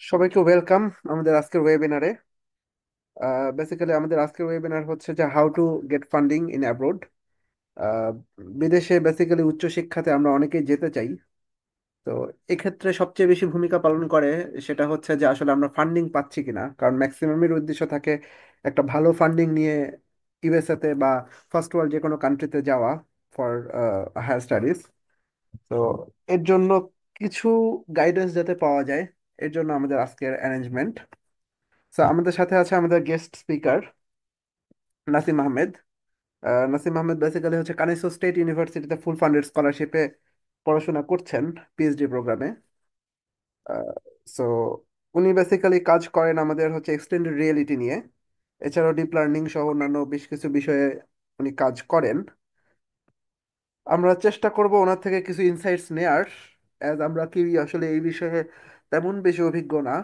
সবাইকে ওয়েলকাম আমাদের আজকের ওয়েবিনারে। বেসিক্যালি আমাদের আজকের ওয়েবিনার হচ্ছে যে how to get funding in abroad. বিদেশে বেসিক্যালি উচ্চশিক্ষাতে আমরা অনেকেই যেতে চাই। তো এক্ষেত্রে সবচেয়ে বেশি ভূমিকা পালন করে সেটা হচ্ছে যে আসলে আমরা ফান্ডিং পাচ্ছি কিনা, কারণ ম্যাক্সিমামের উদ্দেশ্য থাকে একটা ভালো ফান্ডিং নিয়ে ইউএসএ তে বা ফার্স্ট ওয়ার্ল্ড যে কোনো কান্ট্রিতে যাওয়া ফর হায়ার স্টাডিজ। তো এর জন্য কিছু গাইডেন্স যাতে পাওয়া যায়, এর জন্য আমাদের আজকের অ্যারেঞ্জমেন্ট। তো আমাদের সাথে আছে আমাদের guest speaker Nasim Ahmed. Nasim Ahmed basically হচ্ছে কানিসো স্টেট ইউনিভার্সিটিতে ফুল ফান্ডেড স্কলারশিপে পড়াশোনা করছেন, পিএইচডি প্রোগ্রামে। সো উনি বেসিক্যালি কাজ করেন আমাদের হচ্ছে এক্সটেন্ডেড রিয়েলিটি নিয়ে। এছাড়াও ডিপ লার্নিং সহ অন্যান্য বেশ কিছু বিষয়ে উনি কাজ করেন। আমরা চেষ্টা করব ওনার থেকে কিছু ইনসাইটস নেয়ার, অ্যাজ আমরা কি আসলে এই বিষয়ে তেমন বেশি অভিজ্ঞ না।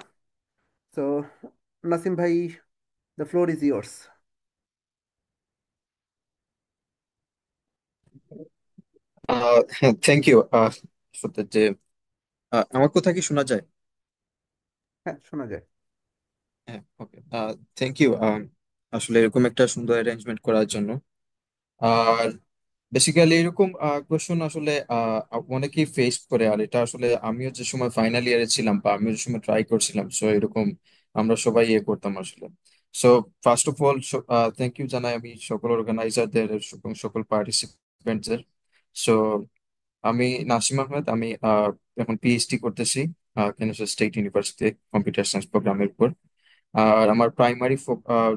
তো নাসিম ভাই, দ্য ফ্লোর ইজ ইয়োর্স। হ্যাঁ, থ্যাংক ইউ। সত্যি যে আমার কথা কি শোনা যায়? হ্যাঁ, শোনা যায়। হ্যাঁ, ওকে। থ্যাংক ইউ আসলে এরকম একটা সুন্দর অ্যারেঞ্জমেন্ট করার জন্য। আর বেসিক্যালি এরকম কোশ্চেন আসলে অনেকেই ফেস করে, আর এটা আসলে আমিও যে সময় ফাইনাল ইয়ারে ছিলাম বা আমিও যে সময় ট্রাই করছিলাম, সো এরকম আমরা সবাই করতাম আসলে। So first of all thank you জানাই আমি সকল অর্গানাইজারদের এবং সকল পার্টিসিপেন্টদের। সো আমি নাসিম আহমেদ, আমি এখন পিএইচডি করতেছি কেনসা স্টেট ইউনিভার্সিটি কম্পিউটার সায়েন্স প্রোগ্রামের উপর। আর আমার প্রাইমারি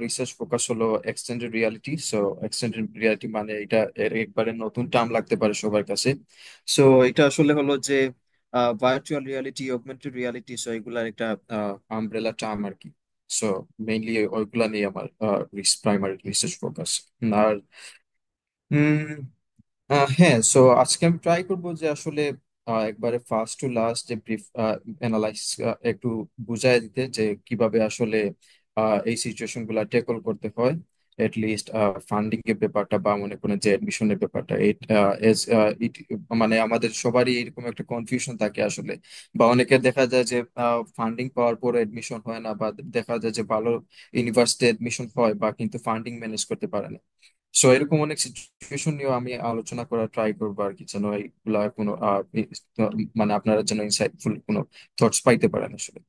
রিসার্চ ফোকাস হলো extended reality. So extended reality মানে এটা এর একবারে নতুন টার্ম লাগতে পারে সবার কাছে। সো এটা আসলে হলো যে virtual reality, augmented reality, so এগুলার একটা আমব্রেলা টার্ম আর কি। সো মেইনলি ওইগুলা নিয়ে আমার প্রাইমারি রিসার্চ ফোকাস। আর হ্যাঁ, সো আজকে আমি ট্রাই করবো যে আসলে একবারে ফার্স্ট টু লাস্ট যে ব্রিফ অ্যানালাইসিস একটু বুঝাই দিতে, যে কিভাবে আসলে এই সিচুয়েশন গুলা ট্যাকল করতে হয়। এট লিস্ট ফান্ডিং এর ব্যাপারটা বা মনে করেন যে এডমিশনের ব্যাপারটা, মানে আমাদের সবারই এরকম একটা কনফিউশন থাকে আসলে। বা অনেকে দেখা যায় যে ফান্ডিং পাওয়ার পরে এডমিশন হয় না, বা দেখা যায় যে ভালো ইউনিভার্সিটি এডমিশন হয় বা কিন্তু ফান্ডিং ম্যানেজ করতে পারে না। সো এরকম অনেক সিচুয়েশন নিয়েও আমি আলোচনা করার ট্রাই করবো আর কি, যেন এইগুলা কোনো মানে আপনারা যেন ইনসাইটফুল কোনো থটস পাইতে পারেন আসলে।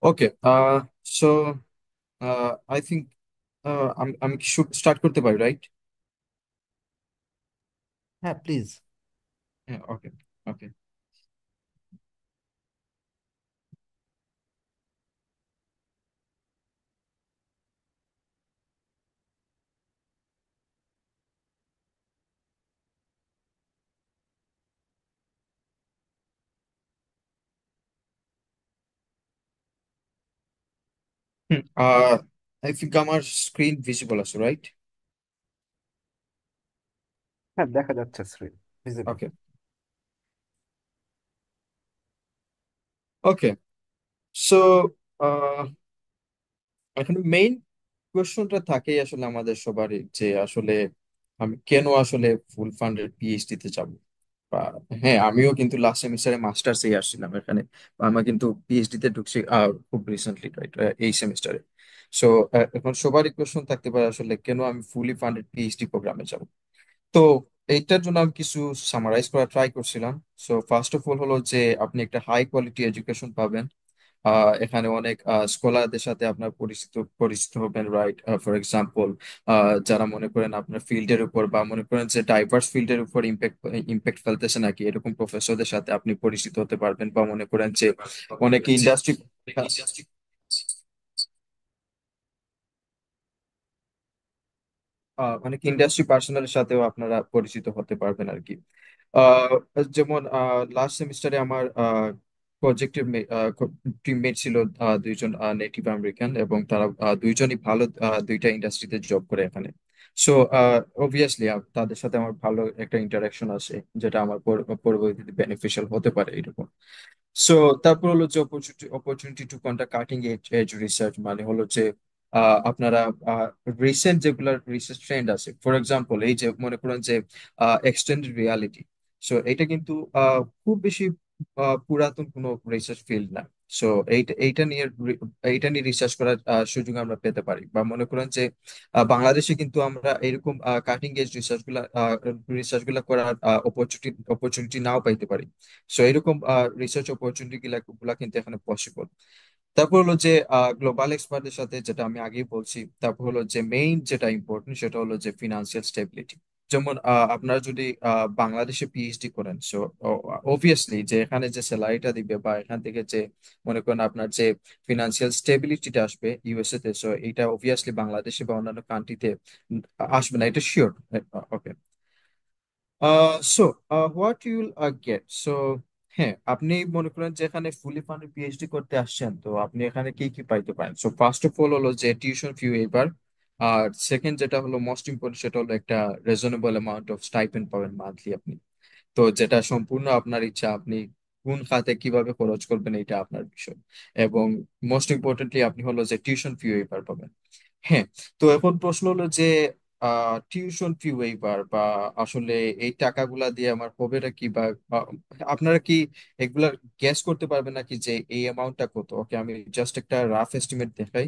ওকে। সো আই থিঙ্ক আমি আমি কি স্টার্ট করতে পারি, রাইট? হ্যাঁ, প্লিজ। হ্যাঁ, ওকে। ওকে। আই থিঙ্ক আমার স্ক্রিন ভিজিবল আছে, রাইট? হ্যাঁ, দেখা যাচ্ছে স্ক্রিন ভিজিবল। ওকে। ওকে। সো এখন মেইন কোয়েশ্চনটা থাকেই আসলে আমাদের সবারই, যে আসলে আমি কেন আসলে ফুল ফান্ডেড পিএইচডি তে যাব। বা হ্যাঁ, আমিও কিন্তু লাস্ট সেমিস্টারে মাস্টার্সেই আসছিলাম এখানে। আমার কিন্তু পিএইচডি তে ঢুকছি খুব রিসেন্টলি, রাইট, এই সেমিস্টারে। সো এখন সবারই কোয়েশ্চন থাকতে পারে আসলে কেন আমি ফুলি ফান্ডেড পিএইচডি প্রোগ্রামে যাব। তো এইটার জন্য আমি কিছু সামারাইজ করার ট্রাই করছিলাম। সো ফার্স্ট অফ অল হলো যে আপনি একটা হাই কোয়ালিটি এডুকেশন পাবেন। এখানে অনেক স্কলারদের সাথে আপনার পরিচিত পরিচিত হবেন, রাইট? ফর এক্সাম্পল, যারা মনে করেন আপনার ফিল্ডের উপর বা মনে করেন যে ডাইভার্স ফিল্ডের উপর ইম্প্যাক্ট ইম্প্যাক্ট ফেলতেছে নাকি, এরকম প্রফেসরদের সাথে আপনি পরিচিত হতে পারবেন। বা মনে করেন যে অনেকে ইন্ডাস্ট্রি অনেক ইন্ডাস্ট্রি পার্সোনালের সাথেও আপনারা পরিচিত হতে পারবেন আর কি। আহ, যেমন লাস্ট সেমিস্টারে আমার প্রজেক্টের টিমমেট ছিল দুইজন নেটিভ আমেরিকান, এবং তারা দুইজনই ভালো দুইটা ইন্ডাস্ট্রিতে জব করে এখানে। সো অবভিয়াসলি তাদের সাথে আমার ভালো একটা ইন্টারাকশন আছে, যেটা আমার পরবর্তীতে বেনিফিশিয়াল হতে পারে এরকম। সো তারপর হলো যে opportunity to conduct cutting edge research, মানে হলো যে আপনারা রিসেন্ট যেগুলো রিসার্চ ট্রেন্ড আছে, ফর এক্সাম্পল এই যে মনে করেন যে এক্সটেন্ডেড রিয়ালিটি। সো এটা কিন্তু খুব বেশি পুরাতন কোনো রিসার্চ ফিল্ড না। সো এইটা নিয়ে রিসার্চ করার সুযোগ আমরা পেতে পারি। বা মনে করেন যে বাংলাদেশে কিন্তু আমরা এরকম কাটিং এজ রিসার্চ গুলা করার অপরচুনিটি নাও পাইতে পারি। সো এরকম রিসার্চ অপরচুনিটি গুলা কিন্তু এখানে পসিবল। তারপর হলো যে গ্লোবাল এক্সপার্টদের সাথে, যেটা আমি আগেই বলছি, তারপর হলো যে মেইন যেটা ইম্পর্টেন্ট সেটা হলো যে ফিনান্সিয়াল স্টেবিলিটি। যেমন আপনারা যদি বাংলাদেশে পিএইচডি করেন, সো অবভিয়াসলি যে এখানে যে স্যালারিটা দিবে বা এখান থেকে যে মনে করেন আপনার যে ফিনান্সিয়াল স্টেবিলিটিটা আসবে ইউএসএ তে, সো এটা অবভিয়াসলি বাংলাদেশে বা অন্যান্য কান্ট্রিতে আসবে না, এটা sure. Okay. So what Yule gate, so হ্যাঁ, আপনি মনে করেন যে এখানে ফুলি ফান্ডেড পিএইচডি করতে আসছেন, তো আপনি এখানে কি কি পাইতে পারেন? সো ফার্স্ট অফ অল হলো যে টিউশন ফি এবার। আর সেকেন্ড যেটা হলো মোস্ট ইম্পর্টেন্ট, সেটা হলো একটা রিজনেবল অ্যামাউন্ট অফ স্টাইপেন্ড পাবেন মান্থলি আপনি। তো যেটা সম্পূর্ণ আপনার ইচ্ছা, আপনি কোন খাতে কিভাবে খরচ করবেন এটা আপনার বিষয়। এবং মোস্ট ইম্পর্টেন্টলি আপনি হলো যে টিউশন ফি এবার পাবেন। হ্যাঁ। তো এখন প্রশ্ন হলো যে টিউশন ফি ওয়েইভার বা আসলে এই টাকাগুলা দিয়ে আমার হবেটা কি, বা বা আপনারা কি এগুলা গ্যাস করতে পারবেন নাকি যে এই অ্যামাউন্টটা কত? ওকে, আমি জাস্ট একটা রাফ এস্টিমেট দেখাই।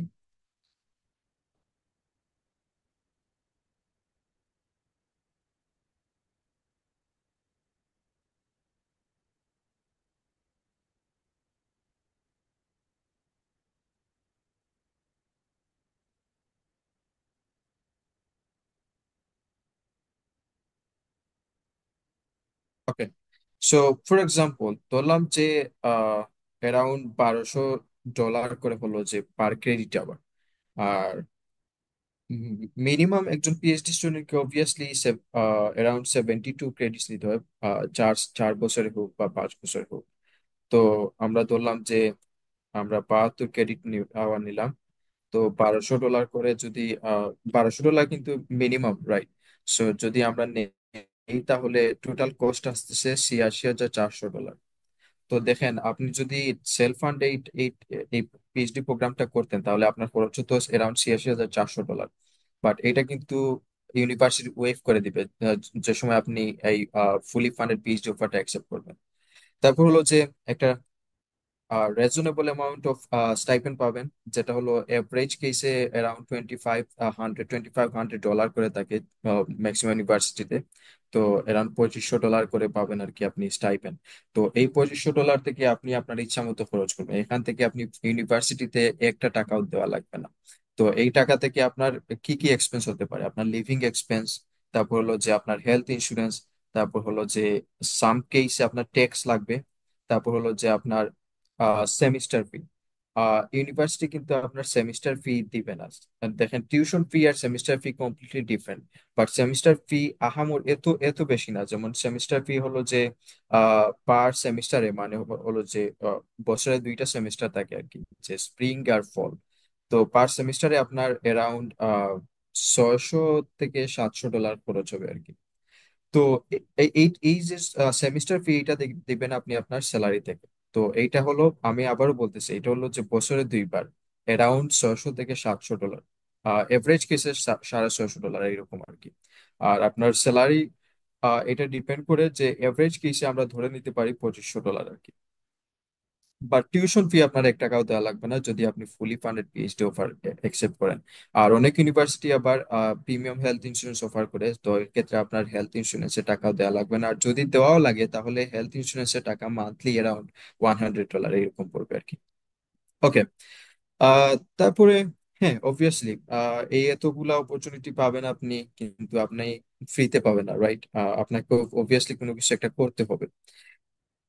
ওকে। সো ফর এক্সাম্পল ধরলাম যে অ্যারাউন্ড $1200 করে হলো যে পার ক্রেডিট আওয়ার। আর মিনিমাম একজন পিএইচডি স্টুডেন্টকে অবভিয়াসলি অ্যারাউন্ড 72 ক্রেডিটস নিতে হয়, 4 4 বছরে হোক বা 5 বছরে হোক। তো আমরা ধরলাম যে আমরা 72 ক্রেডিট আওয়ার নিলাম। তো $1200 করে যদি, $1200 কিন্তু মিনিমাম, রাইট? সো যদি আমরা নেই, তাহলে টোটাল কস্ট আসতেছে $86,400। তো দেখেন, আপনি যদি সেলফ ফান্ড এই এই এই পিএইচডি প্রোগ্রামটা করতেন, তাহলে আপনার খরচ হতো অ্যারাউন্ড $86,400। বাট এটা কিন্তু ইউনিভার্সিটি ওয়েভ করে দিবে যে সময় আপনি এই ফুলি ফান্ডেড পিএইচডি অফারটা অ্যাকসেপ্ট করবেন। তারপর হলো যে একটা রিজনেবল অ্যামাউন্ট অফ স্টাইপেন্ড পাবেন, যেটা হলো এভারেজ কেসে অ্যারাউন্ড $2,500 করে থাকে ম্যাক্সিমাম ইউনিভার্সিটিতে। তো অ্যারাউন্ড $2,500 করে পাবেন আর কি আপনি স্টাইপেন্ড। তো এই $2,500 থেকে আপনি আপনার ইচ্ছা মতো খরচ করবেন, এখান থেকে আপনি ইউনিভার্সিটিতে একটা টাকাও দেওয়া লাগবে না। তো এই টাকা থেকে আপনার কি কি এক্সপেন্স হতে পারে? আপনার লিভিং এক্সপেন্স, তারপর হলো যে আপনার হেলথ ইন্স্যুরেন্স, তারপর হলো যে সাম কেসে আপনার ট্যাক্স লাগবে, তারপর হলো যে আপনার সেমিস্টার ফি। ইউনিভার্সিটি কিন্তু আপনার সেমিস্টার ফি দিবে না। আর দেখেন, টিউশন ফি আর semester fee completely different. But semester fee আহামর এত এত বেশি না। যেমন সেমিস্টার ফি হলো যে পার সেমিস্টারে, মানে হলো যে বছরে 2টা সেমিস্টার থাকে আর কি, যে স্প্রিং আর ফল। তো পার সেমিস্টারে আপনার অ্যারাউন্ড 600 থেকে 700 ডলার খরচ হবে আর কি। তো এই যে সেমিস্টার ফি, এটা দিবেন আপনি আপনার স্যালারি থেকে। তো এইটা হলো, আমি আবারও বলতেছি, এটা হলো যে বছরে 2বার অ্যারাউন্ড $600 থেকে $700। এভারেজ কেসে $650 এরকম আর কি। আর আপনার স্যালারি, এটা ডিপেন্ড করে যে এভারেজ কেসে আমরা ধরে নিতে পারি $2,500 আর কি। বা টিউশন ফি আপনার 1 টাকাও দেওয়া লাগবে না যদি আপনি ফুলি ফান্ডেড পিএইচডি অফার অ্যাকসেপ্ট করেন। আর অনেক ইউনিভার্সিটি আবার প্রিমিয়াম হেলথ ইন্স্যুরেন্স অফার করে, তো এর ক্ষেত্রে আপনার হেলথ ইন্স্যুরেন্সের টাকাও দেওয়া লাগবে না। আর যদি দেওয়াও লাগে, তাহলে হেলথ ইন্স্যুরেন্সের টাকা মান্থলি অ্যারাউন্ড $100 এরকম পড়বে আর কি। ওকে। তারপরে হ্যাঁ, অবভিয়াসলি এই এতগুলা অপরচুনিটি পাবেন আপনি, কিন্তু আপনি ফ্রিতে পাবেন না, রাইট? আপনাকে অবভিয়াসলি কোনো কিছু একটা করতে হবে।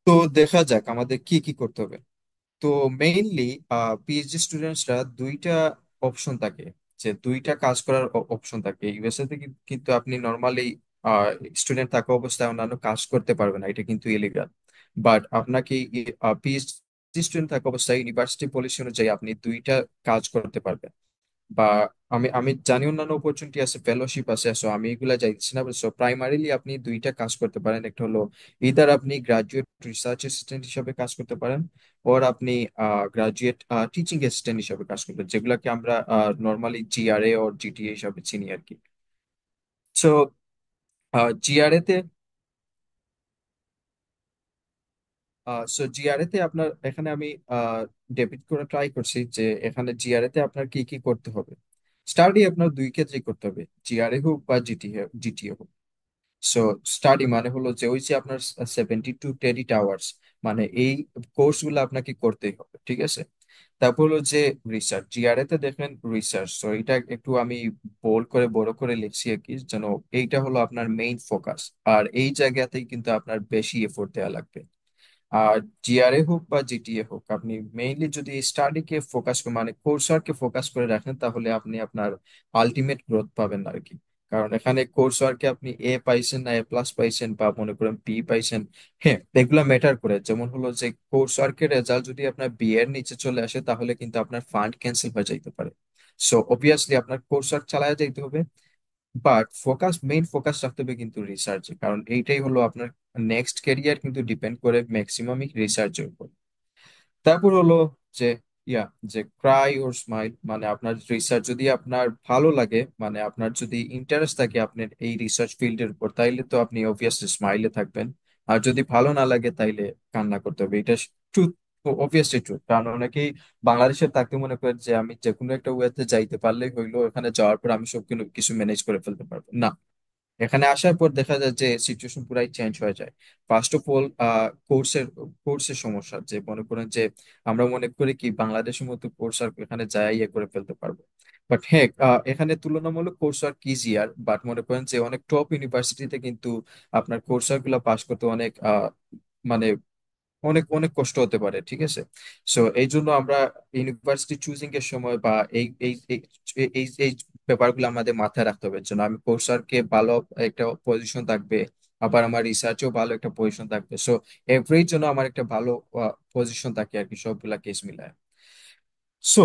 তো দেখা যাক আমাদের কি কি করতে হবে। তো মেইনলি পিএইচডি স্টুডেন্টসরা দুইটা অপশন থাকে, যে দুইটা কাজ করার অপশন থাকে ইউএসএ তে। কিন্তু আপনি নর্মালি স্টুডেন্ট থাকা অবস্থায় অন্যান্য কাজ করতে পারবেন না, এটা কিন্তু ইলিগাল। বাট আপনাকে পিএইচডি স্টুডেন্ট থাকা অবস্থায় ইউনিভার্সিটি পলিসি অনুযায়ী আপনি দুইটা কাজ করতে পারবেন। বা আমি আমি জানি অন্যান্য অপরচুনিটি আছে, ফেলোশিপ আছে, সো আমি এগুলা চাইছি না। সো প্রাইমারিলি আপনি দুইটা কাজ করতে পারেন। একটা হলো ইদার আপনি গ্রাজুয়েট রিসার্চ অ্যাসিস্ট্যান্ট হিসাবে কাজ করতে পারেন, ওর আপনি গ্রাজুয়েট টিচিং অ্যাসিস্ট্যান্ট হিসাবে কাজ করবেন, যেগুলোকে আমরা নর্মালি জিআরএ ওর জিটিএ হিসাবে চিনি আর কি। সো জিআরএ তে সো জিআরএ তে আপনার এখানে আমি ডেবিট করে ট্রাই করছি যে এখানে জিআরএ তে আপনার কি কি করতে হবে। স্টাডি আপনার দুই ক্ষেত্রেই করতে হবে, জিআরএ হোক বা জিটিএ হোক। সো স্টাডি মানে হলো যে ওই যে আপনার 72 ক্রেডিট আওয়ার্স, মানে এই কোর্স গুলো আপনাকে করতেই হবে, ঠিক আছে। তারপর হলো যে রিসার্চ, জিআরএ তে দেখেন রিসার্চ, তো এটা একটু আমি বোল্ড করে বড় করে লিখছি আর কি, যেন এইটা হলো আপনার মেইন ফোকাস। আর এই জায়গাতেই কিন্তু আপনার বেশি এফোর্ট দেওয়া লাগবে। আর জিআরএ হোক বা জিটিএ হোক, আপনি মেইনলি যদি স্টাডিকে ফোকাস করে মানে কোর্সওয়ার্ককে ফোকাস করে রাখেন, তাহলে আপনি আপনার আলটিমেট গ্রোথ পাবেন আর কি। কারণ এখানে কোর্সওয়ার্কে আপনি এ পাইছেন না এ প্লাস পাইছেন বা মনে করেন বি পাইছেন, হ্যাঁ এগুলা ম্যাটার করে। যেমন হলো যে কোর্সওয়ার্কের রেজাল্ট যদি আপনার বি এর নিচে চলে আসে, তাহলে কিন্তু আপনার ফান্ড ক্যান্সেল হয়ে যাইতে পারে। সো অবভিয়াসলি আপনার কোর্সওয়ার্ক চালায় যাইতে হবে, বাট মেইন ফোকাস রাখতে হবে কিন্তু রিসার্চে, কারণ এইটাই হলো আপনার নেক্সট ক্যারিয়ার কিন্তু ডিপেন্ড করে ম্যাক্সিমামই রিসার্চের উপর। তারপর হলো যে ইয়া যে ক্রাই ওর স্মাইল, মানে আপনার রিসার্চ যদি আপনার ভালো লাগে, মানে আপনার যদি ইন্টারেস্ট থাকে আপনার এই রিসার্চ ফিল্ডের উপর, তাইলে তো আপনি অবভিয়াসলি স্মাইলে থাকবেন। আর যদি ভালো না লাগে তাইলে কান্না করতে হবে, এটা ট্রুথ, অবভিয়াসলি ট্রুথ। কারণ অনেকেই বাংলাদেশে থাকতে মনে করেন যে আমি যে কোনো একটা ওয়েতে যাইতে পারলেই হইলো, ওখানে যাওয়ার পর আমি সব কিছু ম্যানেজ করে ফেলতে পারবো না। এখানে আসার পর দেখা যায় যে সিচুয়েশন পুরাই চেঞ্জ হয়ে যায়। ফার্স্ট অফ অল কোর্সের কোর্সের সমস্যা, যে মনে করেন যে আমরা মনে করি কি বাংলাদেশের মতো কোর্স আর এখানে যাই ইয়ে করে ফেলতে পারবো। বাট হ্যাঁ, এখানে তুলনামূলক কোর্স আর ইজিয়ার, বাট মনে করেন যে অনেক টপ ইউনিভার্সিটিতে কিন্তু আপনার কোর্স গুলা পাশ করতে অনেক মানে অনেক অনেক কষ্ট হতে পারে, ঠিক আছে। সো এই জন্য আমরা ইউনিভার্সিটি চুজিং এর সময় বা এই এই এই এই এই ব্যাপারগুলো আমাদের মাথায় রাখতে হবে, যেন আমি কোর্সারকে ভালো একটা পজিশন থাকবে, আবার আমার রিসার্চেও ভালো একটা পজিশন থাকবে। সো এভরির জন্য আমার একটা ভালো পজিশন থাকে আর কি, সবগুলা কেস মিলায়। সো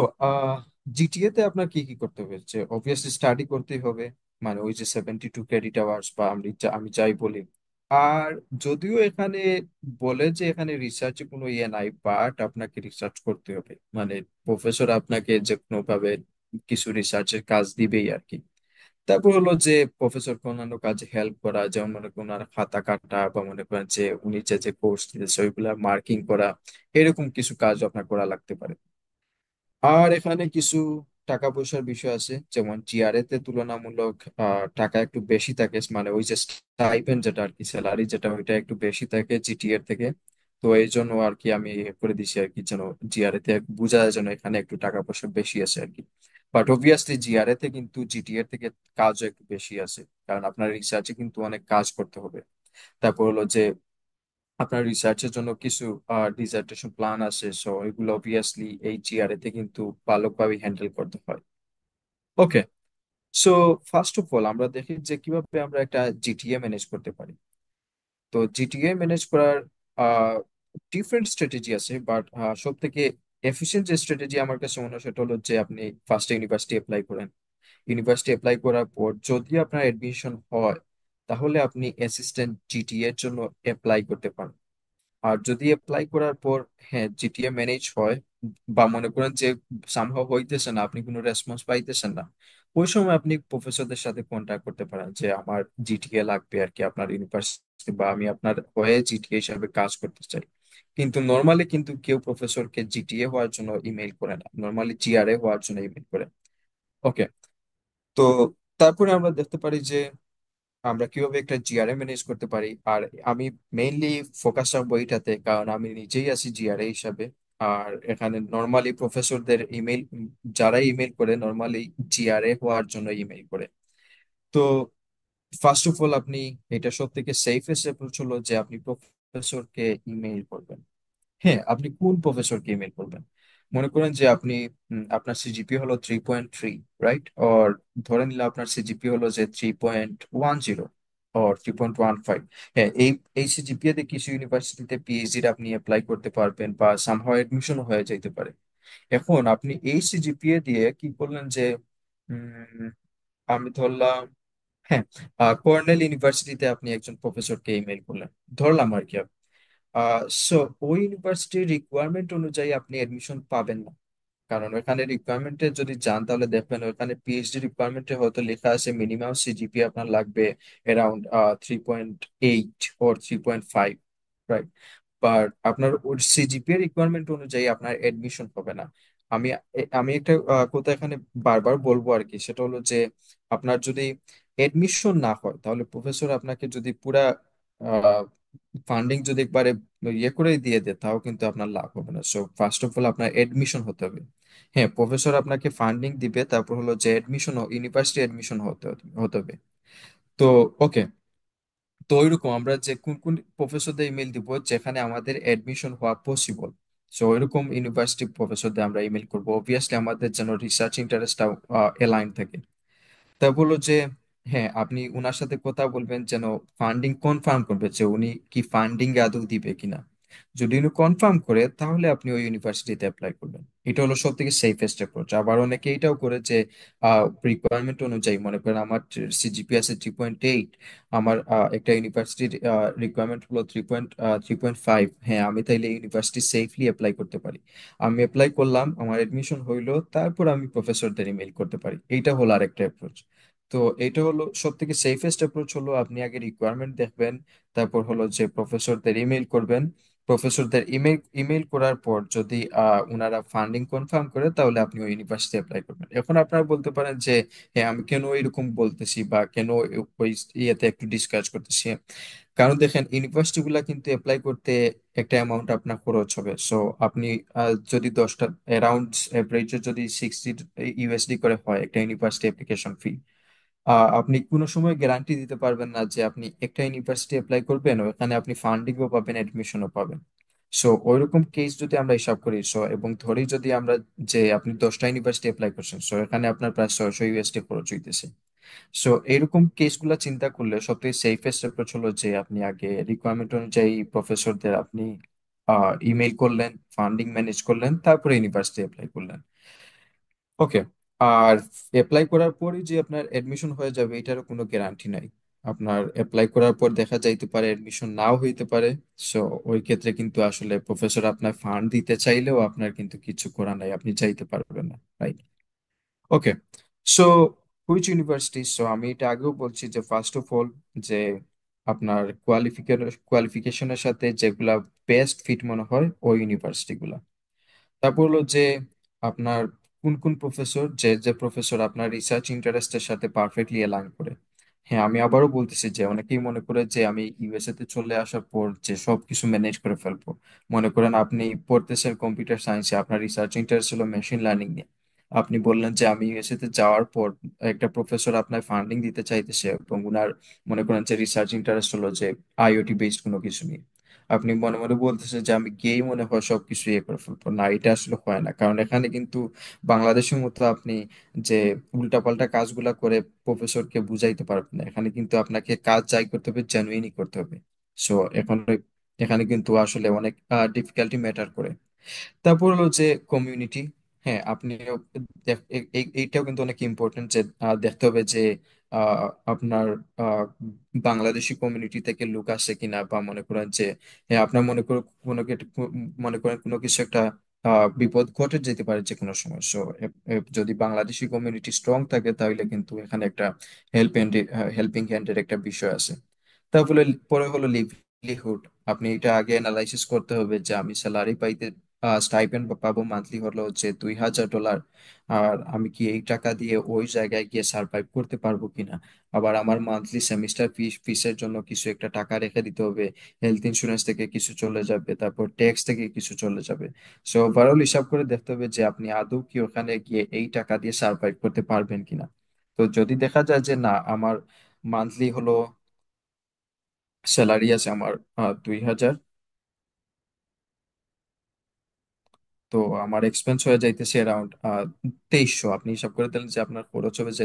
জিটিএ তে আপনার কি কি করতে হবে, যে অবভিয়াসলি স্টাডি করতেই হবে, মানে ওই যে 72 ক্রেডিট আওয়ার্স বা আমি যাই বলি। আর যদিও এখানে বলে যে এখানে রিসার্চে কোনো ইয়ে নাই, বাট আপনাকে রিসার্চ করতে হবে, মানে প্রফেসর আপনাকে যে কোনো ভাবে কিছু রিসার্চের কাজ দিবেই আর কি। তারপর হলো যে প্রফেসর অন্যান্য কাজে হেল্প করা, যেমন মনে করেন ওনার খাতা কাটা বা মনে করেন যে উনি যে যে কোর্স দিতেছে ওইগুলা মার্কিং করা, এরকম কিছু কাজ আপনার করা লাগতে পারে। আর এখানে কিছু টাকা পয়সার বিষয় আছে, যেমন জিআরএ তে তুলনামূলক টাকা একটু বেশি থাকে, মানে ওই যে স্টাইপেন্ড যেটা আর কি, স্যালারি যেটা, ওইটা একটু বেশি থাকে জিটিএ এর থেকে। তো এই জন্য আর কি আমি করে দিছি আর কি, যেন জিআরএ তে বোঝা যায় যেন এখানে একটু টাকা পয়সা বেশি আছে আর কি। বাট অবভিয়াসলি জিআরএ তে কিন্তু জিটিএ এর থেকে কাজও একটু বেশি আছে, কারণ আপনার রিসার্চে কিন্তু অনেক কাজ করতে হবে। তারপর হলো যে আপনার রিসার্চের জন্য কিছু ডিসার্টেশন প্ল্যান আছে, সো এগুলো অবভিয়াসলি এই জিআরএ তে কিন্তু ভালোভাবে হ্যান্ডেল করতে হয়। ওকে, সো ফার্স্ট অফ অল আমরা দেখি যে কিভাবে আমরা একটা জিটিএ ম্যানেজ করতে পারি। তো জিটিএ ম্যানেজ করার ডিফারেন্ট স্ট্র্যাটেজি আছে, বাট সব থেকে এফিসিয়েন্ট যে স্ট্র্যাটেজি আমার কাছে মনে হয় সেটা হলো যে আপনি ফার্স্টে ইউনিভার্সিটি অ্যাপ্লাই করেন। ইউনিভার্সিটি অ্যাপ্লাই করার পর যদি আপনার এডমিশন হয়, তাহলে আপনি অ্যাসিস্ট্যান্ট জিটিএ এর জন্য অ্যাপ্লাই করতে পারেন। আর যদি অ্যাপ্লাই করার পর হ্যাঁ জিটিএ ম্যানেজ হয়, বা মনে করেন যে সামহাও হইতেছে না, আপনি কোনো রেসপন্স পাইতেছেন না, ওই সময় আপনি প্রফেসরদের সাথে কন্ট্যাক্ট করতে পারেন যে আমার জিটিএ লাগবে আর কি আপনার ইউনিভার্সিটি, বা আমি আপনার হয়ে জিটিএ হিসাবে কাজ করতে চাই। কিন্তু নর্মালি কিন্তু কেউ প্রফেসরকে জিটিএ হওয়ার জন্য ইমেল করে না, নর্মালি জিআরএ হওয়ার জন্য ইমেল করে। ওকে, তো তারপরে আমরা দেখতে পারি যে আমরা কিভাবে একটা জিআরএ ম্যানেজ করতে পারি। আর আমি মেইনলি ফোকাস রাখবো এইটাতে, কারণ আমি নিজেই আছি জিআরএ হিসাবে। আর এখানে নর্মালি প্রফেসরদের ইমেল, যারা ইমেল করে নর্মালি জিআরএ হওয়ার জন্য ইমেল করে। তো ফার্স্ট অফ অল আপনি, এটা সব থেকে সেফেস্ট অ্যাপ্রোচ হলো যে আপনি প্রফেসরকে ইমেল করবেন। হ্যাঁ, আপনি কোন প্রফেসরকে ইমেল করবেন? মনে করেন যে আপনি আপনার সিজিপি হলো 3.3, রাইট? অর ধরে নিলে আপনার সিজিপি হলো যে 3.10 অর 3.15। হ্যাঁ, এই সিজিপিএ তে কিছু ইউনিভার্সিটিতে পিএইচডি আপনি অ্যাপ্লাই করতে পারবেন বা সামহাও এডমিশন হয়ে যেতে পারে। এখন আপনি এই সিজিপিএ দিয়ে কি করলেন যে উম, আমি ধরলাম, হ্যাঁ, কর্নেল ইউনিভার্সিটিতে আপনি একজন প্রফেসরকে ইমেল করলেন, ধরলাম আর কি। সো ওই ইউনিভার্সিটির রিকোয়ারমেন্ট অনুযায়ী আপনি এডমিশন পাবেন না, কারণ ওখানে রিকোয়ারমেন্টে যদি যান তাহলে দেখবেন ওখানে পিএইচডি রিকোয়ারমেন্টে হয়তো লেখা আছে মিনিমাম সিজিপি আপনার লাগবে অ্যারাউন্ড 3.8 ওর 3.5, রাইট? বাট আপনার সিজিপিএ রিকোয়ারমেন্ট অনুযায়ী আপনার এডমিশন হবে না। আমি আমি একটা কথা এখানে বারবার বলবো আর কি, সেটা হলো যে আপনার যদি এডমিশন না হয় তাহলে প্রফেসর আপনাকে যদি পুরা ফান্ডিং যদি একবারে ইয়ে করে দিয়ে দেয় তাও কিন্তু আপনার লাভ হবে না। সো ফার্স্ট অফ অল আপনার এডমিশন হতে হবে। হ্যাঁ, প্রফেসর আপনাকে ফান্ডিং দিবে, তারপর হলো যে এডমিশন, ইউনিভার্সিটি এডমিশন হতে হবে। তো ওকে, তো ওইরকম আমরা যে কোন কোন প্রফেসরদের ইমেল দিব যেখানে আমাদের এডমিশন হওয়া পসিবল, সো ওইরকম ইউনিভার্সিটি প্রফেসরদের আমরা ইমেল করবো, অবভিয়াসলি আমাদের যেন রিসার্চ ইন্টারেস্টটা এলাইন থাকে। তা বললো যে হ্যাঁ, আপনি উনার সাথে কথা বলবেন যেন ফান্ডিং কনফার্ম করবে যে উনি কি ফান্ডিং আদৌ দিবে কিনা। যদি উনি কনফার্ম করে তাহলে আপনি ওই ইউনিভার্সিটিতে অ্যাপ্লাই করবেন। এটা হলো সব থেকে সেফেস্ট অ্যাপ্রোচ। আবার অনেকে এটাও করে যে রিকোয়ারমেন্ট অনুযায়ী, মনে করেন আমার সিজিপি আছে 3.8, আমার একটা ইউনিভার্সিটির রিকোয়ারমেন্ট হলো 3.5, হ্যাঁ আমি তাইলে ইউনিভার্সিটি সেফলি অ্যাপ্লাই করতে পারি। আমি অ্যাপ্লাই করলাম, আমার এডমিশন হইলো, তারপর আমি প্রফেসরদের ইমেল করতে পারি। এইটা হলো আরেকটা অ্যাপ্রোচ। তো এটা হলো সব থেকে সেফেস্ট অ্যাপ্রোচ, হলো আপনি আগে রিকোয়ারমেন্ট দেখবেন, তারপর হলো যে প্রফেসরদের ইমেল করবেন। প্রফেসরদের ইমেল ইমেল করার পর যদি ওনারা ফান্ডিং কনফার্ম করে তাহলে আপনি ওই ইউনিভার্সিটি অ্যাপ্লাই করবেন। এখন আপনারা বলতে পারেন যে হ্যাঁ আমি কেন এরকম বলতেছি বা কেন ওই ইয়েতে একটু ডিসকাস করতেছি। কারণ দেখেন, ইউনিভার্সিটি গুলা কিন্তু অ্যাপ্লাই করতে একটা অ্যামাউন্ট আপনার খরচ হবে। সো আপনি যদি 10টা অ্যারাউন্ড এভারেজে যদি 60 ইউএসডি করে হয় একটা ইউনিভার্সিটি অ্যাপ্লিকেশন ফি, আপনি কোনো সময় গ্যারান্টি দিতে পারবেন না যে আপনি একটা ইউনিভার্সিটি অ্যাপ্লাই করবেন ওখানে আপনি ফান্ডিংও পাবেন, অ্যাডমিশনও পাবেন। সো ওইরকম কেস যদি আমরা হিসাব করি, সো এবং ধরি যদি আমরা যে আপনি 10টা ইউনিভার্সিটি অ্যাপ্লাই করছেন, সো এখানে আপনার প্রায় 600 ইউএসডি খরচ হইতেছে। সো এইরকম কেসগুলো চিন্তা করলে সবথেকে সেফেস্ট অ্যাপ্রোচ হলো যে আপনি আগে রিকোয়ারমেন্ট অনুযায়ী প্রফেসরদের আপনি ইমেল করলেন, ফান্ডিং ম্যানেজ করলেন, তারপরে ইউনিভার্সিটি অ্যাপ্লাই করলেন। ওকে। আর অ্যাপ্লাই করার পরই যে আপনার এডমিশন হয়ে যাবে এটারও কোনো গ্যারান্টি নাই। আপনার অ্যাপ্লাই করার পর দেখা যাইতে পারে এডমিশন নাও হইতে পারে। সো ওই ক্ষেত্রে কিন্তু আসলে প্রফেসর আপনার ফান্ড দিতে চাইলেও আপনার কিন্তু কিছু করার নাই, আপনি চাইতে পারবেন না, right? Okay. So which university, so আমি এটা আগেও বলছি যে ফার্স্ট অফ অল যে আপনার কোয়ালিফিকেশনের সাথে যেগুলা বেস্ট ফিট মনে হয় ওই ইউনিভার্সিটিগুলা। তারপর হলো যে আপনার কোন কোন প্রফেসর, যে যে প্রফেসর আপনার রিসার্চ ইন্টারেস্টের সাথে পারফেক্টলি অ্যালাইন করে। হ্যাঁ, আমি আবারও বলতেছি যে অনেকেই মনে করে যে আমি ইউএসএ তে চলে আসার পর যে সবকিছু ম্যানেজ করে ফেলবো। মনে করেন আপনি পড়তেছেন কম্পিউটার সায়েন্সে, আপনার রিসার্চ ইন্টারেস্ট হলো মেশিন লার্নিং নিয়ে। আপনি বললেন যে আমি ইউএসএ তে যাওয়ার পর একটা প্রফেসর আপনার ফান্ডিং দিতে চাইতেছে এবং উনার মনে করেন যে রিসার্চ ইন্টারেস্ট হলো যে আইওটি বেসড কোনো কিছু নিয়ে। আপনি মনে মনে বলতেছেন যে আমি গিয়েই মনে হয় সবকিছু ইয়ে করে ফেলবো। না, এটা আসলে হয় না, কারণ এখানে কিন্তু বাংলাদেশের মতো আপনি যে উল্টাপাল্টা কাজগুলা করে প্রফেসরকে বুঝাইতে পারবেন না। এখানে কিন্তু আপনাকে কাজ যাই করতে হবে জেনুইনই করতে হবে। সো এখন এখানে কিন্তু আসলে অনেক ডিফিকাল্টি ম্যাটার করে। তারপর হলো যে কমিউনিটি। হ্যাঁ, আপনি এইটাও কিন্তু অনেক ইম্পর্টেন্ট যে দেখতে হবে যে আহ, আপনার আহ, বাংলাদেশি কমিউনিটি থেকে লোক আসে কিনা, বা মনে করেন যে হ্যাঁ আপনার মনে করেন কোনো কিছু একটা বিপদ ঘটে যেতে পারে যে কোনো সময়। সো যদি বাংলাদেশি কমিউনিটি স্ট্রং থাকে তাহলে কিন্তু এখানে একটা হেল্পিং হ্যান্ডের একটা বিষয় আছে। তারপরে পরে হলো লিভলিহুড। আপনি এটা আগে অ্যানালাইসিস করতে হবে যে আমি স্যালারি পাইতে স্টাইপেন্ড পাবো মান্থলি হলো হচ্ছে $2000, আর আমি কি এই টাকা দিয়ে ওই জায়গায় গিয়ে সার্ভাইভ করতে পারবো কিনা। আবার আমার মান্থলি সেমিস্টার ফিসের জন্য কিছু একটা টাকা রেখে দিতে হবে, হেলথ ইন্স্যুরেন্স থেকে কিছু চলে যাবে, তারপর ট্যাক্স থেকে কিছু চলে যাবে। সো ওভারঅল হিসাব করে দেখতে হবে যে আপনি আদৌ কি ওখানে গিয়ে এই টাকা দিয়ে সার্ভাইভ করতে পারবেন কিনা। তো যদি দেখা যায় যে না, আমার মান্থলি হলো স্যালারি আছে আমার 2000, তো আমার এক্সপেন্স হয়ে যাইতেছে অ্যারাউন্ড 2300, আপনি হিসাব করে দিলেন যে আপনার খরচ হবে যে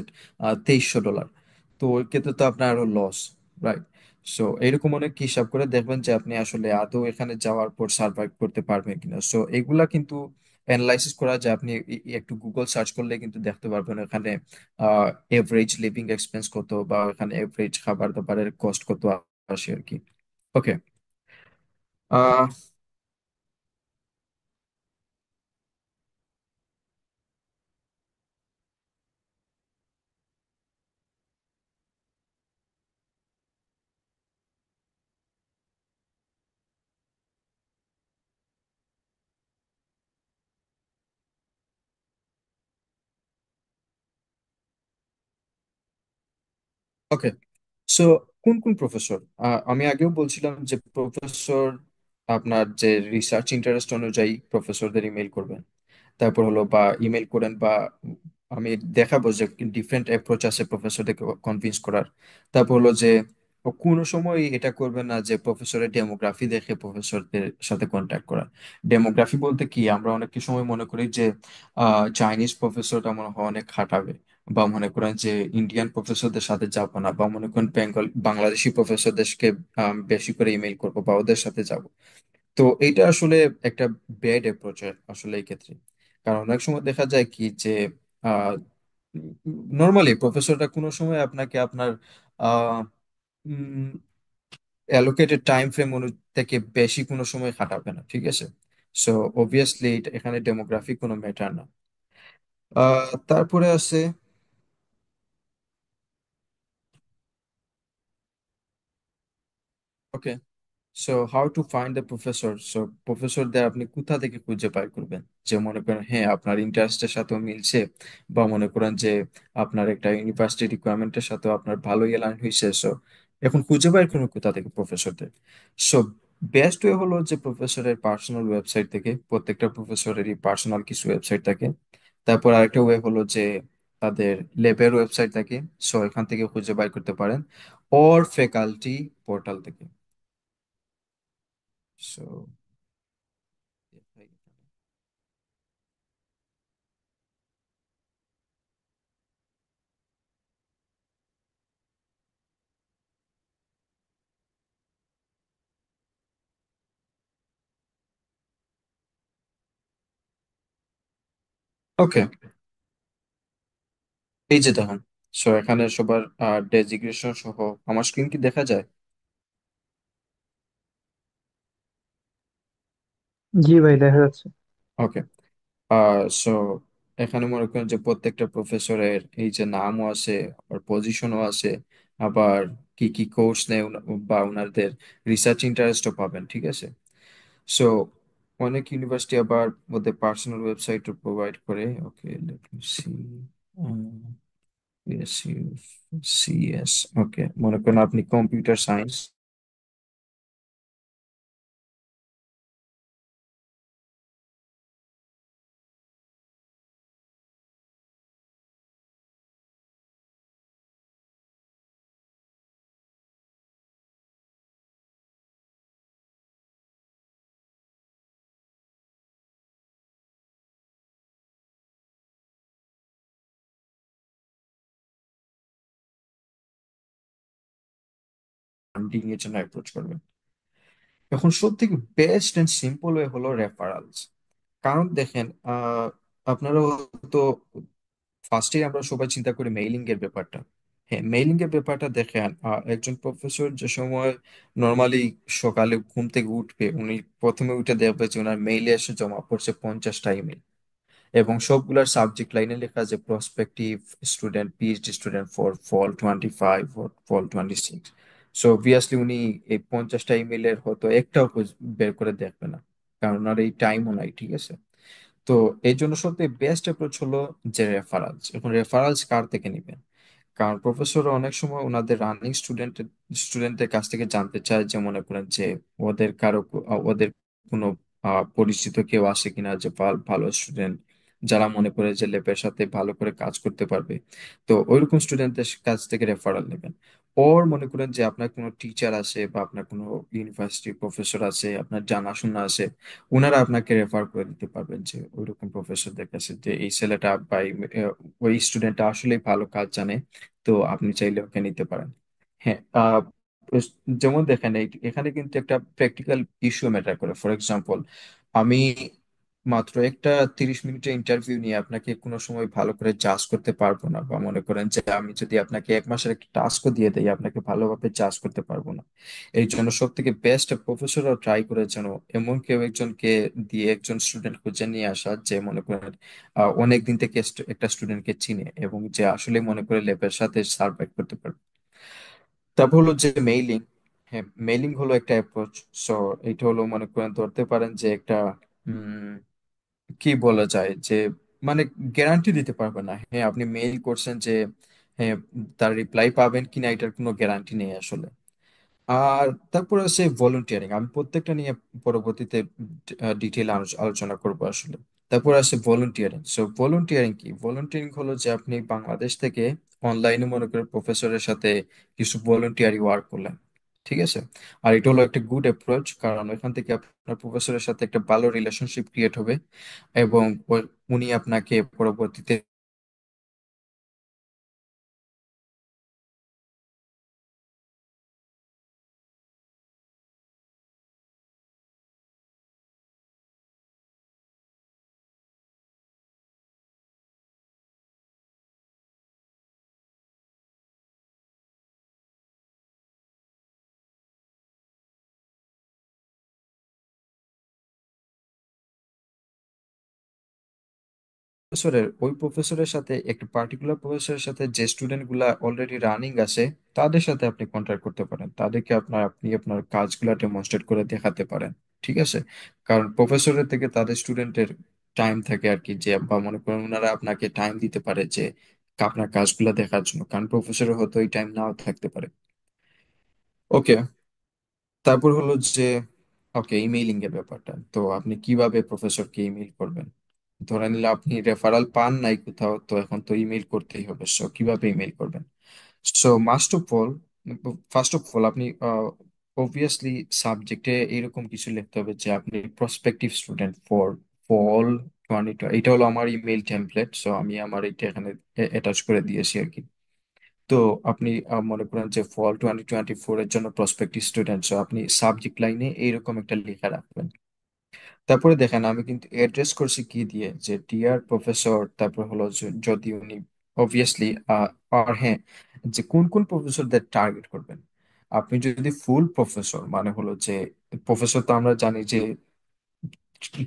$2300। তো ওই ক্ষেত্রে তো আপনার আরো লস, রাইট? সো এরকম অনেক হিসাব করে দেখবেন যে আপনি আসলে আদৌ এখানে যাওয়ার পর সার্ভাইভ করতে পারবেন কিনা। সো এগুলা কিন্তু অ্যানালাইসিস করা যায়। আপনি একটু গুগল সার্চ করলে কিন্তু দেখতে পারবেন এখানে এভারেজ লিভিং এক্সপেন্স কত, বা এখানে এভারেজ খাবার দাবারের কস্ট কত আসে আর কি। ওকে। ওকে, সো কোন কোন প্রফেসর? আমি আগেও বলছিলাম যে প্রফেসর, আপনার যে রিসার্চ ইন্টারেস্ট অনুযায়ী প্রফেসরদের ইমেল করবেন। তারপর হলো বা ইমেল করেন, বা আমি দেখাবো যে ডিফারেন্ট অ্যাপ্রোচ আছে প্রফেসরদেরকে কনভিন্স করার। তারপর হলো যে কোনো সময় এটা করবেন না যে প্রফেসরের ডেমোগ্রাফি দেখে প্রফেসরদের সাথে কন্ট্যাক্ট করা। ডেমোগ্রাফি বলতে কি, আমরা অনেক সময় মনে করি যে চাইনিজ প্রফেসরটা মনে হয় অনেক খাটাবে, বা মনে করেন যে ইন্ডিয়ান প্রফেসরদের সাথে যাবো না, বা মনে করেন বাংলাদেশি প্রফেসরদেরকে বেশি করে ইমেল করবো বা ওদের সাথে যাব। তো এইটা আসলে একটা ব্যাড অ্যাপ্রোচ আসলে এই ক্ষেত্রে। কারণ অনেক সময় দেখা যায় কি যে নর্মালি প্রফেসরটা কোনো সময় আপনাকে আপনার অ্যালোকেটেড টাইম ফ্রেম থেকে বেশি কোনো সময় খাটাবে না, ঠিক আছে? সো অবভিয়াসলি এখানে ডেমোগ্রাফি কোনো ম্যাটার না। তারপরে আছে, okay, so how to find the professor. So প্রফেসরদের আপনি কোথা থেকে খুঁজে বাই করবেন? যে মনে করেন হ্যাঁ আপনার ইন্টারেস্টের সাথেও মিলছে, বা মনে করেন যে আপনার একটা ইউনিভার্সিটি রিকোয়ারমেন্টের সাথেও আপনার ভালোই অ্যালাইন হয়েছে। সো এখন খুঁজে বাই করুন কোথা থেকে প্রফেসরদের। সো বেস্ট ওয়ে হলো যে প্রফেসরের পার্সোনাল ওয়েবসাইট থেকে, প্রত্যেকটা প্রফেসরেরই পার্সোনাল কিছু ওয়েবসাইট থাকে। তারপর আরেকটা ওয়ে হলো যে তাদের ল্যাবের ওয়েবসাইট থাকে, সো এখান থেকে খুঁজে বাই করতে পারেন, অর ফ্যাকাল্টি পোর্টাল থেকে। সো ওকে, এই যে দেখুন, সো এখানে সবার ডেজিগনেশন সহ আমার স্ক্রিন কি দেখা যায়? জি ভাই, দেখা যাচ্ছে। ওকে, সো এখানে মনে করেন যে প্রত্যেকটা প্রফেসরের এই যে নামও আছে, আবার পজিশনও আছে, আবার কি কি কোর্স নেয় বা ওনাদের রিসার্চ ইন্টারেস্টও পাবেন, ঠিক আছে? সো অনেক ইউনিভার্সিটি আবার ওদের পার্সোনাল ওয়েবসাইটও প্রোভাইড করে। ওকে, লেট মি সি। সিএস, ওকে, মনে করেন আপনি কম্পিউটার সায়েন্স। ফান্ডিং এর জন্য অ্যাপ্রোচ করবেন। এখন সব থেকে বেস্ট এন্ড সিম্পল ওয়ে হলো রেফারেলস। কারণ দেখেন, আপনারা তো ফার্স্টে আমরা সবাই চিন্তা করি মেইলিং এর ব্যাপারটা। হ্যাঁ, মেইলিং এর ব্যাপারটা দেখেন, একজন প্রফেসর যে সময় নর্মালি সকালে ঘুম থেকে উঠবে, উনি প্রথমে উঠে দেখবে যে ওনার মেইলে এসে জমা পড়ছে 50টা ইমেল, এবং সবগুলার সাবজেক্ট লাইনে লেখা যে prospective student, PhD student for fall 25 fall 26। So obviously উনি এই 50টা ইমেলের হয়তো একটাও বের করে দেখবে না, কারণ ওনার এই টাইমও নাই, ঠিক আছে? তো এই জন্য সবথেকে বেস্ট অ্যাপ্রোচ হলো যে রেফারেলস। এখন রেফারেলস কার থেকে নিবেন? কারণ প্রফেসর অনেক সময় ওনাদের রানিং স্টুডেন্টের কাছ থেকে জানতে চায় যে মনে করেন যে ওদের কোনো পরিচিত কেউ আছে কিনা যে ভালো স্টুডেন্ট, যারা মনে করে যে ল্যাবের সাথে ভালো করে কাজ করতে পারবে। তো ওইরকম স্টুডেন্টদের কাছ থেকে রেফারেল নেবেন। ওর মনে করেন যে আপনার কোনো টিচার আছে বা আপনার কোনো ইউনিভার্সিটি প্রফেসর আছে, আপনার জানাশোনা আছে, ওনারা আপনাকে রেফার করে দিতে পারবেন যে ওইরকম প্রফেসরদের কাছে, যে এই ছেলেটা বা ওই স্টুডেন্টটা আসলেই ভালো কাজ জানে, তো আপনি চাইলে ওকে নিতে পারেন। হ্যাঁ, যেমন দেখেন এখানে কিন্তু একটা প্র্যাকটিক্যাল ইস্যু ম্যাটার করে। ফর এক্সাম্পল, আমি মাত্র একটা 30 মিনিটের ইন্টারভিউ নিয়ে আপনাকে কোনো সময় ভালো করে জাজ করতে পারবো না, বা মনে করেন যে আমি যদি আপনাকে 1 মাসের একটা টাস্কও দিয়ে দেই, আপনাকে ভালোভাবে জাজ করতে পারবো না। এই জন্য সব থেকে বেস্ট প্রফেসররা ট্রাই করে যেন এমন কেউ একজনকে দিয়ে একজন স্টুডেন্ট খুঁজে নিয়ে আসা, যে মনে করেন অনেক দিন থেকে একটা স্টুডেন্টকে চিনে এবং যে আসলে মনে করে ল্যাবের সাথে সার্ভাইভ করতে পারবে। তারপর হলো যে মেইলিং। হ্যাঁ, মেইলিং হলো একটা অ্যাপ্রোচ। সো এটা হলো মনে করেন ধরতে পারেন যে একটা কি বলা যায় যে মানে গ্যারান্টি দিতে পারবে না। হ্যাঁ, আপনি মেইল করছেন যে হ্যাঁ, তার রিপ্লাই পাবেন কিনা এটার কোনো গ্যারান্টি নেই আসলে। আর তারপর আছে ভলেন্টিয়ারিং, আমি প্রত্যেকটা নিয়ে পরবর্তীতে ডিটেল আলোচনা করব আসলে। তারপর আছে ভলেন্টিয়ারিং। সো ভলেন্টিয়ারিং কি? ভলেন্টিয়ারিং হলো যে আপনি বাংলাদেশ থেকে অনলাইনে মনে করেন প্রফেসরের সাথে কিছু ভলেন্টিয়ারি ওয়ার্ক করলেন, ঠিক আছে? আর এটা হলো একটা গুড অ্যাপ্রোচ, কারণ এখান থেকে আপনার প্রফেসরের সাথে একটা ভালো রিলেশনশিপ ক্রিয়েট হবে, এবং উনি আপনাকে পরবর্তীতে ওই প্রফেসরের সাথে, একটা পার্টিকুলার প্রফেসরের সাথে যে স্টুডেন্ট গুলা অলরেডি রানিং আছে তাদের সাথে আপনি কন্ট্যাক্ট করতে পারেন, তাদেরকে আপনি আপনার কাজগুলা ডেমনস্ট্রেট করে দেখাতে পারেন, ঠিক আছে? কারণ প্রফেসরের থেকে তাদের স্টুডেন্টের টাইম থাকে আর কি, যে বা মনে করেন ওনারা আপনাকে টাইম দিতে পারে যে আপনার কাজগুলা দেখার জন্য, কারণ প্রফেসরের হয়তো ওই টাইম নাও থাকতে পারে। ওকে, তারপর হলো যে, ওকে, ইমেইলিং এর ব্যাপারটা, তো আপনি কিভাবে প্রফেসরকে ইমেইল করবেন? ধরে নিলে আপনি রেফারাল পান নাই কোথাও, তো এখন তো ইমেইল করতেই হবে, সো কিভাবে ইমেইল করবেন? সো ফার্স্ট অফ অল আপনি অবভিয়াসলি সাবজেক্টে এরকম কিছু লিখতে হবে যে আপনি প্রসপেক্টিভ স্টুডেন্ট ফর ফল 20। এটা হলো আমার ইমেইল টেমপ্লেট, সো আমি আমার এটা এখানে অ্যাটাচ করে দিয়েছি আর কি। তো আপনি মনে করেন যে ফল 2024 এর জন্য প্রসপেক্টিভ স্টুডেন্ট, সো আপনি সাবজেক্ট লাইনে এইরকম একটা লেখা রাখবেন। তারপরে দেখেন আমি কিন্তু অ্যাড্রেস করছি কি দিয়ে, যে ডিয়ার প্রফেসর, তারপর হলো যদি উনি অবভিয়াসলি, আর হ্যাঁ, যে কোন কোন প্রফেসরদের টার্গেট করবেন। আপনি যদি ফুল প্রফেসর, মানে হলো যে প্রফেসর তো আমরা জানি যে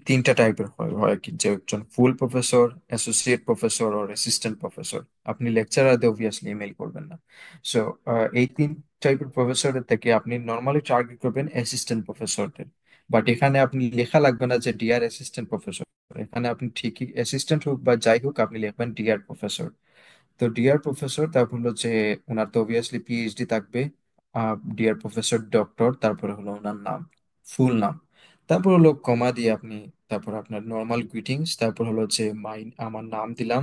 তিনটা টাইপের হয় হয় আর কি, যে একজন ফুল প্রফেসর, অ্যাসোসিয়েট প্রফেসর আর অ্যাসিস্ট্যান্ট প্রফেসর। আপনি লেকচারারদের অবভিয়াসলি ইমেল করবেন না। সো এই তিন টাইপের প্রফেসরের থেকে আপনি নর্মালি টার্গেট করবেন অ্যাসিস্ট্যান্ট প্রফেসরদের। বাট এখানে আপনি লেখা লাগবে না যে ডিয়ার অ্যাসিস্ট্যান্ট প্রফেসর, এখানে আপনি ঠিকই অ্যাসিস্ট্যান্ট হোক বা যাই হোক আপনি লিখবেন ডিয়ার প্রফেসর। তো ডিয়ার প্রফেসর, তারপর হলো যে ওনার তো অবভিয়াসলি পিএইচডি থাকবে, ডিয়ার প্রফেসর ডক্টর, তারপরে হলো ওনার নাম, ফুল নাম, তারপর হলো কমা দিয়ে আপনি, তারপর আপনার নর্মাল গ্রিটিংস, তারপর হলো যে আমার নাম দিলাম,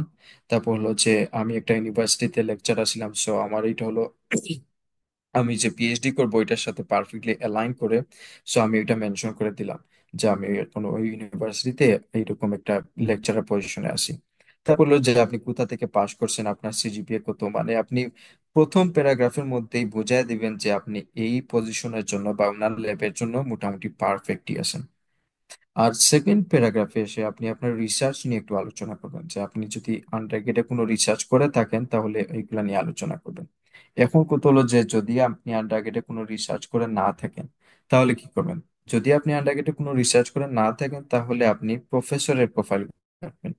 তারপর হলো যে আমি একটা ইউনিভার্সিটিতে লেকচারার ছিলাম, সো আমার এটা হলো আমি যে পিএইচডি করবো এটার সাথে পারফেক্টলি অ্যালাইন করে, সো আমি এটা মেনশন করে দিলাম যে আমি কোনো ওই ইউনিভার্সিটিতে এইরকম একটা লেকচারার পজিশনে আছি। তারপর হলো যে আপনি কোথা থেকে পাশ করছেন, আপনার সিজিপিএ কত, মানে আপনি প্রথম প্যারাগ্রাফের মধ্যেই বোঝায় দিবেন যে আপনি এই পজিশনের জন্য বা ওনার লেভেলের জন্য মোটামুটি পারফেক্টই আছেন। আর সেকেন্ড প্যারাগ্রাফে এসে আপনি আপনার রিসার্চ নিয়ে একটু আলোচনা করবেন, যে আপনি যদি আন্ডারগ্রেডে কোনো রিসার্চ করে থাকেন তাহলে এইগুলা নিয়ে আলোচনা করবেন। এখন কত হলো যে যদি আপনি আন্ডারগ্রেডে কোনো রিসার্চ করে না থাকেন তাহলে কি করবেন? যদি আপনি আন্ডারগ্রেডে কোনো রিসার্চ করে না থাকেন তাহলে আপনি প্রফেসরের প্রোফাইল রাখবেন।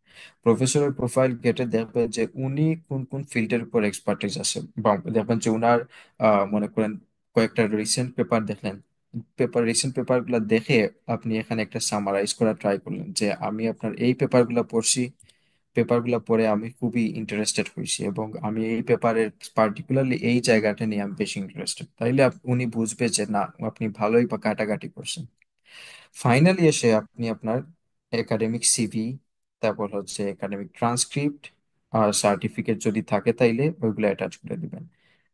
প্রফেসরের প্রোফাইল ঘেটে দেখবেন যে উনি কোন কোন ফিল্ডের উপর এক্সপার্টিস আছে, বা দেখবেন যে উনার মনে করেন কয়েকটা রিসেন্ট পেপার দেখলেন, রিসেন্ট পেপারগুলো দেখে আপনি এখানে একটা সামারাইজ করা ট্রাই করলেন যে আমি আপনার এই পেপারগুলো পড়ছি, পেপারগুলো পড়ে আমি খুবই ইন্টারেস্টেড হয়েছি, এবং আমি এই পেপারের পার্টিকুলারলি এই জায়গাটা নিয়ে আমি বেশি ইন্টারেস্টেড, তাইলে উনি বুঝবে যে না, আপনি ভালোই বা কাটাকাটি করছেন। ফাইনালি এসে আপনি আপনার একাডেমিক সিভি, তারপর হচ্ছে একাডেমিক ট্রান্সক্রিপ্ট আর সার্টিফিকেট যদি থাকে তাইলে ওইগুলো অ্যাটাচ করে দিবেন।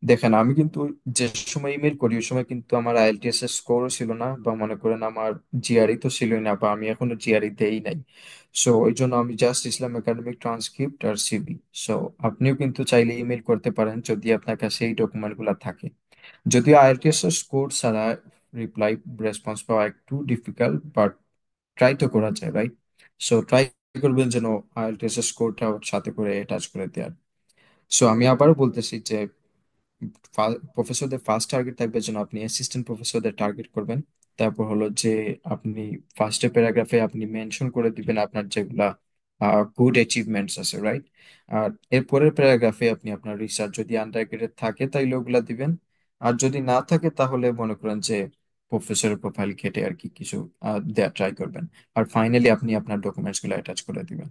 দেখেন আমি কিন্তু যে সময় ইমেল করি ওই সময় কিন্তু আমার আইএলটিএস এর স্কোরও ছিল না, বা মনে করেন আমার জিআরই তো ছিলই না, বা আমি এখনো জিআরই দেই নাই। সো ওই জন্য আমি জাস্ট ইসলাম একাডেমিক ট্রান্সক্রিপ্ট আর সিভি। সো আপনিও কিন্তু চাইলে ইমেল করতে পারেন যদি আপনার কাছে এই ডকুমেন্ট গুলা থাকে। যদিও আইএলটিএস এর স্কোর ছাড়া রিপ্লাই রেসপন্স পাওয়া একটু ডিফিকাল্ট, বাট ট্রাই তো করা যায়, রাইট? সো ট্রাই করবেন যেন আইএলটিএস এর স্কোরটা সাথে করে অ্যাটাচ করে দেওয়ার। সো আমি আবারও বলতেছি যে প্রফেসরদের ফার্স্ট টার্গেট থাকবে যেন আপনি অ্যাসিস্ট্যান্ট প্রফেসরদের টার্গেট করবেন। তারপর হলো যে আপনি ফার্স্টের প্যারাগ্রাফে আপনি মেনশন করে দিবেন আপনার যেগুলা গুড অ্যাচিভমেন্টস আছে, রাইট? আর এরপরের প্যারাগ্রাফে আপনি আপনার রিসার্চ যদি আন্ডার গ্রেডেড থাকে তাইলে ওগুলা দিবেন। আর যদি না থাকে তাহলে মনে করেন যে প্রফেসরের প্রোফাইল ঘেটে আর কি কিছু দেওয়ার ট্রাই করবেন। আর ফাইনালি আপনি আপনার ডকুমেন্টস গুলো অ্যাটাচ করে দিবেন।